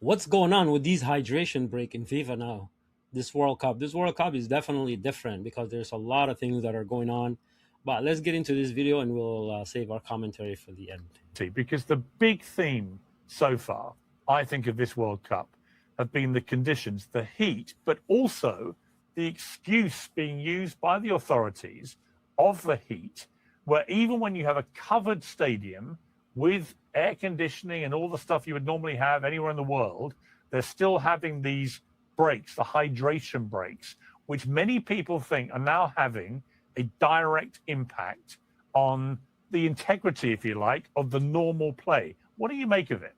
What's going on with these hydration break in FIFA now? This World Cup is definitely different because there's a lot of things that are going on. But let's get into this video and we'll save our commentary for the end. Because the big theme so far, I think, of this World Cup have been the conditions, the heat, but also the excuse being used by the authorities of the heat, where even when you have a covered stadium with air conditioning and all the stuff you would normally have anywhere in the world, they're still having these breaks, the hydration breaks, which many people think are now having a direct impact on the integrity, if you like, of the normal play. What do you make of it?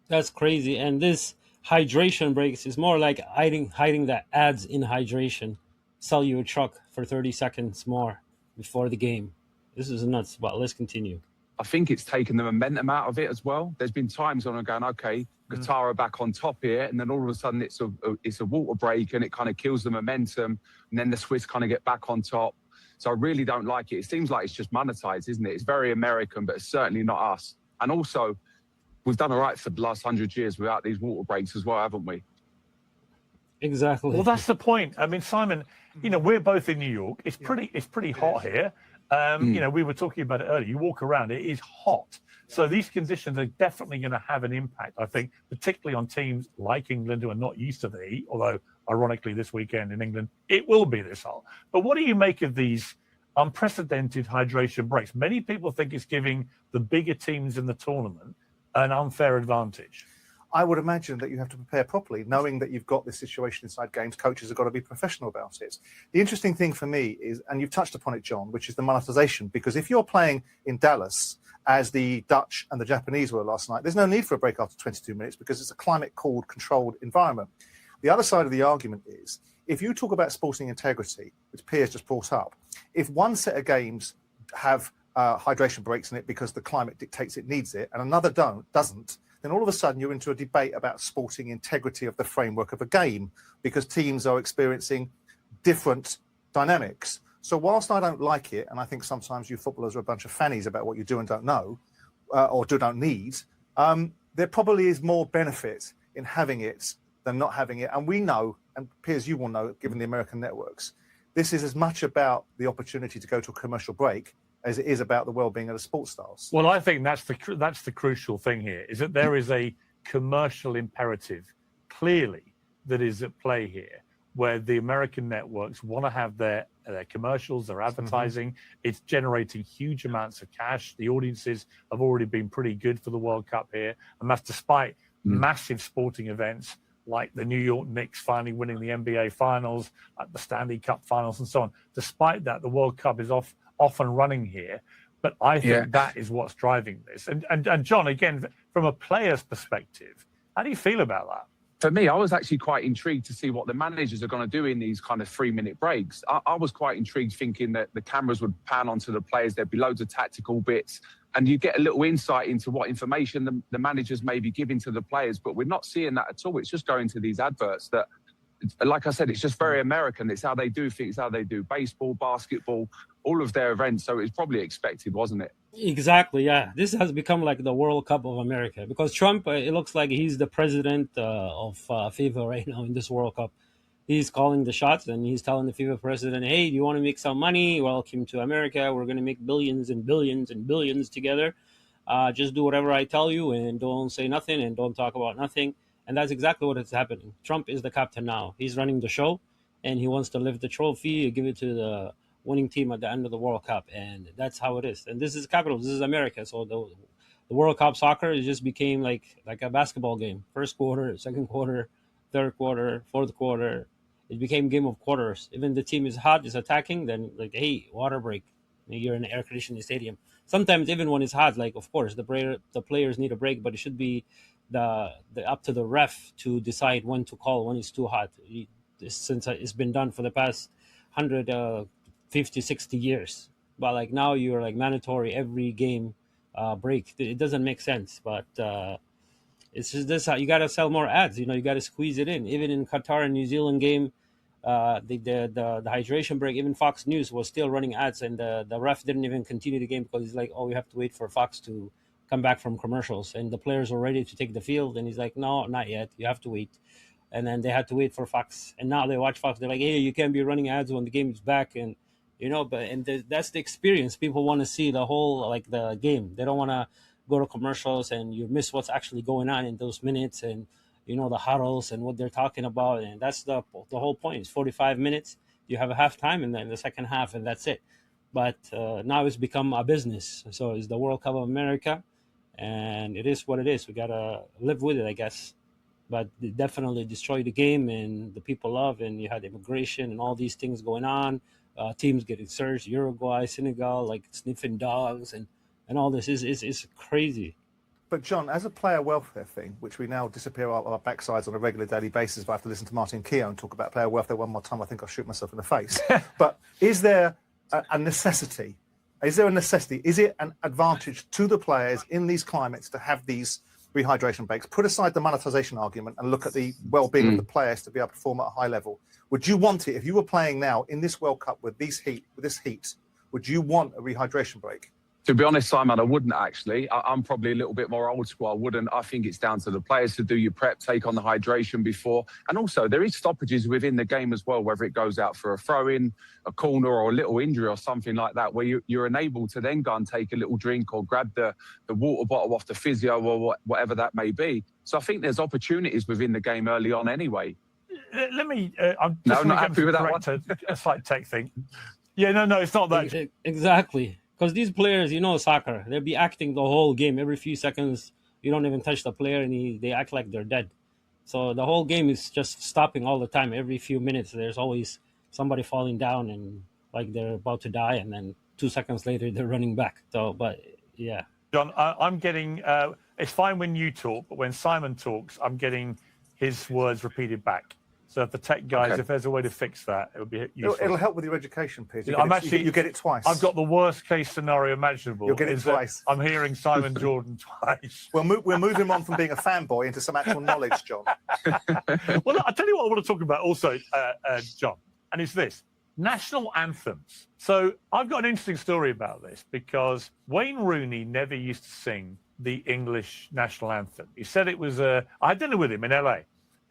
That's crazy. And this hydration breaks is more like hiding the ads in hydration. Sell you a truck for 30 seconds more before the game. This is nuts, but let's continue. I think it's taken the momentum out of it as well. There's been times when I'm going, okay, Qatar are back on top here, and then all of a sudden it's a water break and it kind of kills the momentum, and then the Swiss kind of get back on top. So I really don't like it. It seems like it's just monetized, isn't it? It's very American, but it's certainly not us. And also, we've done all right for the last 100 years without these water breaks as well, haven't we? Exactly. Well, that's the point. I mean, Simon, we're both in New York. It's pretty hot here. We were talking about it earlier. You walk around, it is hot. So these conditions are definitely going to have an impact, I think, particularly on teams like England who are not used to the heat, although ironically this weekend in England, it will be this hot. But what do you make of these unprecedented hydration breaks? Many people think it's giving the bigger teams in the tournament an unfair advantage. I would imagine that you have to prepare properly, knowing that you've got this situation inside games. Coaches have got to be professional about it. The interesting thing for me is, and you've touched upon it, John, which is the monetization. Because if you're playing in Dallas, as the Dutch and the Japanese were last night, there's no need for a break after 22 minutes because it's a climate-cooled, controlled environment. The other side of the argument is, if you talk about sporting integrity, which Piers just brought up, if one set of games have hydration breaks in it because the climate dictates it needs it, and another doesn't, then all of a sudden you're into a debate about sporting integrity of the framework of a game because teams are experiencing different dynamics. So whilst I don't like it, and I think sometimes you footballers are a bunch of fannies about what you do and don't know, or don't need, there probably is more benefit in having it than not having it. And we know, and Piers, you will know, given the American networks, this is as much about the opportunity to go to a commercial break as it is about the well-being of the sports stars. Well, I think that's the crucial thing here, is that there is a commercial imperative, clearly, that is at play here, where the American networks want to have their commercials, their advertising. It's generating huge amounts of cash. The audiences have already been pretty good for the World Cup here, and that's despite massive sporting events like the New York Knicks finally winning the NBA Finals, like the Stanley Cup Finals, and so on. Despite that, the World Cup is off and running here. But I think that is what's driving this. And John, again, from a player's perspective, how do you feel about that? For me, I was actually quite intrigued to see what the managers are going to do in these kind of 3-minute breaks. I was quite intrigued, thinking that the cameras would pan onto the players. There'd be loads of tactical bits, and you get a little insight into what information the managers may be giving to the players. But we're not seeing that at all. It's just going to these adverts that, like I said, it's just very American. It's how they do things, how they do baseball, basketball, all of their events. So it's probably expected, wasn't it? Exactly, yeah. This has become like the World Cup of America because Trump, it looks like he's the president of FIFA right now in this World Cup. He's calling the shots and he's telling the FIFA president, hey, do you want to make some money? Welcome to America. We're going to make billions and billions and billions together. Just do whatever I tell you and don't say nothing and don't talk about nothing. And that's exactly what is happening. Trump is the captain now. He's running the show and he wants to lift the trophy, give it to the winning team at the end of the World Cup, and that's how it is. And this is capital. This is America. So the World Cup soccer, it just became like a basketball game. First quarter, second quarter, third quarter, fourth quarter. It became game of quarters. Even the team is hot, is attacking, then like, hey, water break. You're in an air conditioning stadium. Sometimes even when it's hot, like of course the players need a break, but it should be the up to the ref to decide when to call when it's too hot. Since it's been done for the past 150, 60 years. But like now you're like mandatory every game break. It doesn't make sense, but it's just this how you got to sell more ads. You got to squeeze it in. Even in Qatar and New Zealand game, the hydration break, even Fox News was still running ads, and the ref didn't even continue the game because he's like, oh, we have to wait for Fox to come back from commercials, and the players were ready to take the field, and he's like, no, not yet, you have to wait. And then they had to wait for Fox, and now they watch Fox. They're like, hey, you can't be running ads when the game is back, and that's the experience. People want to see the whole, like, the game. They don't want to go to commercials and you miss what's actually going on in those minutes, and the huddles and what they're talking about. And that's the whole point. It's 45 minutes. You have a halftime and then the second half, and that's it. But now it's become a business. So it's the World Cup of America, and it is what it is. We gotta live with it, I guess. But it definitely destroyed the game, and the people love. And you had immigration and all these things going on. Teams getting searched, Uruguay, Senegal, like sniffing dogs, and all this is crazy. But John, as a player welfare thing, which we now disappear our backsides on a regular daily basis, if I have to listen to Martin Keown talk about player welfare one more time, I think I'll shoot myself in the face. But is there a necessity? Is there a necessity? Is it an advantage to the players in these climates to have these rehydration breaks? Put aside the monetization argument and look at the well-being of the players to be able to perform at a high level. Would you want it if you were playing now in this World Cup with this heat? Would you want a rehydration break? To be honest, Simon, I wouldn't actually. I'm probably a little bit more old school. I wouldn't. I think it's down to the players to do your prep, take on the hydration before. And also, there is stoppages within the game as well, whether it goes out for a throw-in, a corner, or a little injury or something like that, where you're enabled to then go and take a little drink or grab the water bottle off the physio or whatever that may be. So I think there's opportunities within the game early on anyway. Let me... I'm just not happy with that one. A slight tech thing. Yeah, no, it's not that. Exactly. Because these players, soccer, they'll be acting the whole game. Every few seconds, you don't even touch the player, and they act like they're dead. So the whole game is just stopping all the time. Every few minutes, there's always somebody falling down and like they're about to die, and then 2 seconds later, they're running back. So, but yeah. John, I'm getting, it's fine when you talk, but when Simon talks, I'm getting his words repeated back. So if the tech guys, if there's a way to fix that, it would be useful. It'll help with your education, Peter. You get it twice. I've got the worst case scenario imaginable. You'll get it twice. I'm hearing Simon Jordan twice. We're moving on from being a fanboy into some actual knowledge, John. Well, I'll tell you what I want to talk about also, John, and it's this. National anthems. So I've got an interesting story about this because Wayne Rooney never used to sing the English national anthem. He said it was I had dinner with him in LA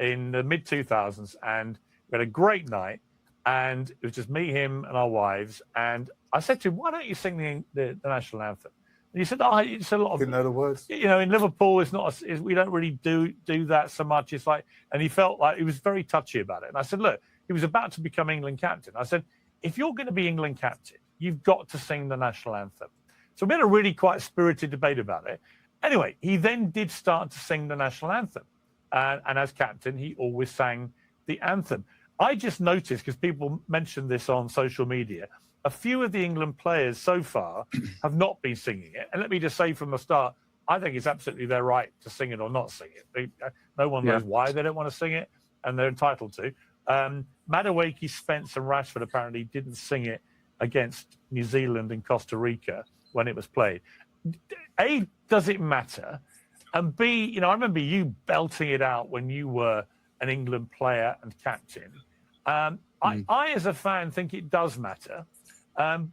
in the mid-2000s, and we had a great night, and it was just me, him, and our wives. And I said to him, why don't you sing the national anthem? And he said, it's a lot of... Didn't know the words. In Liverpool, it's not. We don't really do that so much. It's like... And he felt like he was very touchy about it. And I said, look, he was about to become England captain. I said, if you're going to be England captain, you've got to sing the national anthem. So we had a really quite spirited debate about it. Anyway, he then did start to sing the national anthem. And as captain, he always sang the anthem. I just noticed, because people mentioned this on social media, a few of the England players so far have not been singing it. And let me just say from the start, I think it's absolutely their right to sing it or not sing it. No one knows why they don't want to sing it, and they're entitled to. Madueke, Spence and Rashford apparently didn't sing it against New Zealand and Costa Rica when it was played. A, does it matter? And B, I remember you belting it out when you were an England player and captain. I, as a fan, think it does matter.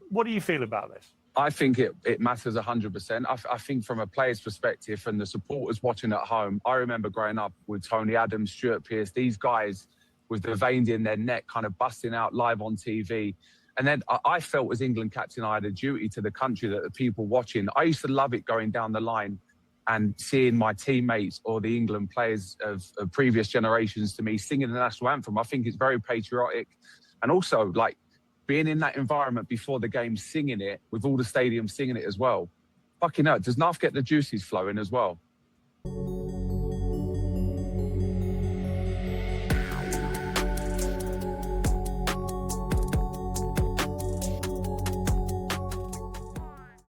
What do you feel about this? I think it matters 100%. I think from a player's perspective and the supporters watching at home, I remember growing up with Tony Adams, Stuart Pearce, these guys with the veins in their neck kind of busting out live on TV. And then I felt as England captain, I had a duty to the country, that the people watching. I used to love it going down the line and seeing my teammates or the England players of previous generations to me singing the national anthem. I think it's very patriotic. And also, like, being in that environment before the game, singing it, with all the stadiums singing it as well. Fucking hell, does Nuff get the juices flowing as well?